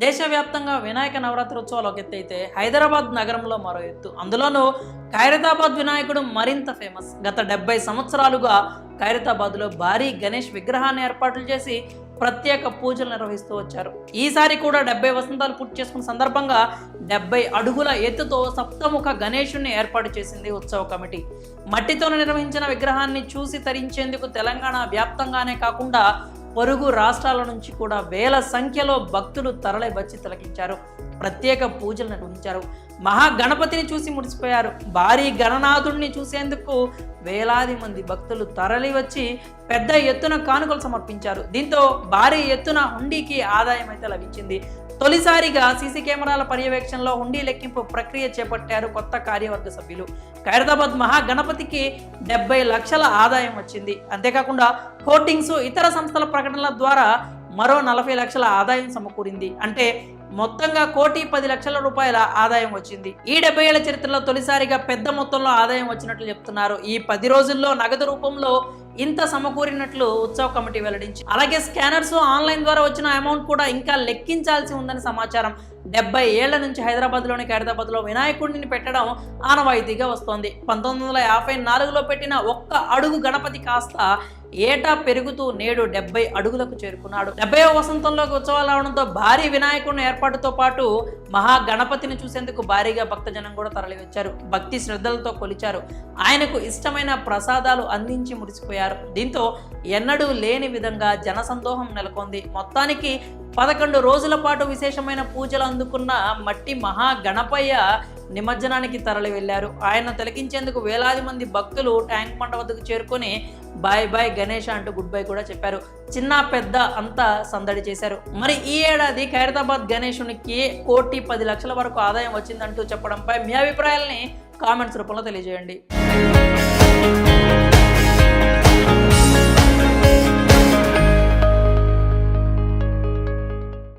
దేశవ్యాప్తంగా వినాయక నవరాత్రి ఉత్సవాలు ఒక ఎత్తు అయితే హైదరాబాద్ నగరంలో మరో ఎత్తు. అందులోనూ ఖైరతాబాద్ వినాయకుడు మరింత ఫేమస్. గత 70 సంవత్సరాలుగా ఖైరతాబాద్లో భారీ గణేష్ విగ్రహాన్ని ఏర్పాట్లు చేసి ప్రత్యేక పూజలు నిర్వహిస్తూ వచ్చారు. ఈసారి కూడా 70 వసంతాలు పూర్తి చేసుకున్న సందర్భంగా 70 అడుగుల ఎత్తుతో సప్తముఖ గణేశుణ్ణి ఏర్పాటు చేసింది ఉత్సవ కమిటీ. మట్టితో నిర్వహించిన విగ్రహాన్ని చూసి తరించేందుకు తెలంగాణ వ్యాప్తంగానే కాకుండా పొరుగు రాష్ట్రాల నుంచి కూడా వేల సంఖ్యలో భక్తులు తరలి వచ్చి తిలకించారు. ప్రత్యేక పూజలు నిర్వహించారు. మహాగణపతిని చూసి మురిసిపోయారు. భారీ గణనాథుడిని చూసేందుకు వేలాది మంది భక్తులు తరలి వచ్చి పెద్ద ఎత్తున కానుకలు సమర్పించారు. దీంతో భారీ ఎత్తున హుండీకి ఆదాయం అయితే లభించింది. తొలిసారిగా సీసీ కెమెరాల పర్యవేక్షణలో హుండీ లెక్కింపు ప్రక్రియ చేపట్టారు కొత్త కార్యవర్గ సభ్యులు. ఖైరతాబాద్ మహాగణపతికి 70 లక్షల ఆదాయం వచ్చింది. అంతేకాకుండా హోర్డింగ్స్, ఇతర సంస్థల ప్రకటనల ద్వారా మరో 40 లక్షల ఆదాయం సమకూరింది. అంటే మొత్తంగా 1,10 లక్షల రూపాయల ఆదాయం వచ్చింది. ఈ 70 ఏళ్ల చరిత్రలో తొలిసారిగా పెద్ద మొత్తంలో ఆదాయం వచ్చినట్లు చెప్తున్నారు. ఈ 10 రోజుల్లో నగదు రూపంలో ఇంత సమకూరినట్లు ఉత్సవ కమిటీ వెల్లడించి, అలాగే స్కానర్స్, ఆన్లైన్ ద్వారా వచ్చిన అమౌంట్ కూడా ఇంకా లెక్కించాల్సి ఉందని సమాచారం. 70 ఏళ్ల నుంచి హైదరాబాద్లోని ఖైరతాబాద్లో వినాయకుడిని పెట్టడం ఆనవాయితీగా వస్తోంది. 1954లో పెట్టిన 1 అడుగు గణపతి కాస్త ఏటా పెరుగుతూ నేడు 70 అడుగులకు చేరుకున్నాడు. 70వ వసంతంలోకి ఉత్సవాలు రావడంతో భారీ వినాయకుడిని ఏర్పాటుతో పాటు మహాగణపతిని చూసేందుకు భారీగా భక్తజనం కూడా తరలివచ్చారు. భక్తి శ్రద్ధలతో కొలిచారు. ఆయనకు ఇష్టమైన ప్రసాదాలు అందించి మురిసిపోయారు. దీంతో ఎన్నడూ లేని విధంగా జనసందోహం నెలకొంది. మొత్తానికి 11 రోజుల పాటు విశేషమైన పూజలు అందుకున్న మట్టి మహాగణపయ్య నిమజ్జనానికి తరలి వెళ్లారు. ఆయన తిలకించేందుకు వేలాది మంది భక్తులు ట్యాంక్ మంట వద్దకు చేరుకొని బాయ్ బాయ్ గణేష్ అంటూ గుడ్ బై కూడా చెప్పారు. చిన్న పెద్ద అంతా సందడి చేశారు. మరి ఈ ఏడాది ఖైరతాబాద్ గణేశునికి 1,10 లక్షల వరకు ఆదాయం వచ్చిందంటూ చెప్పడంపై మీ అభిప్రాయాలని కామెంట్స్ రూపంలో తెలియజేయండి.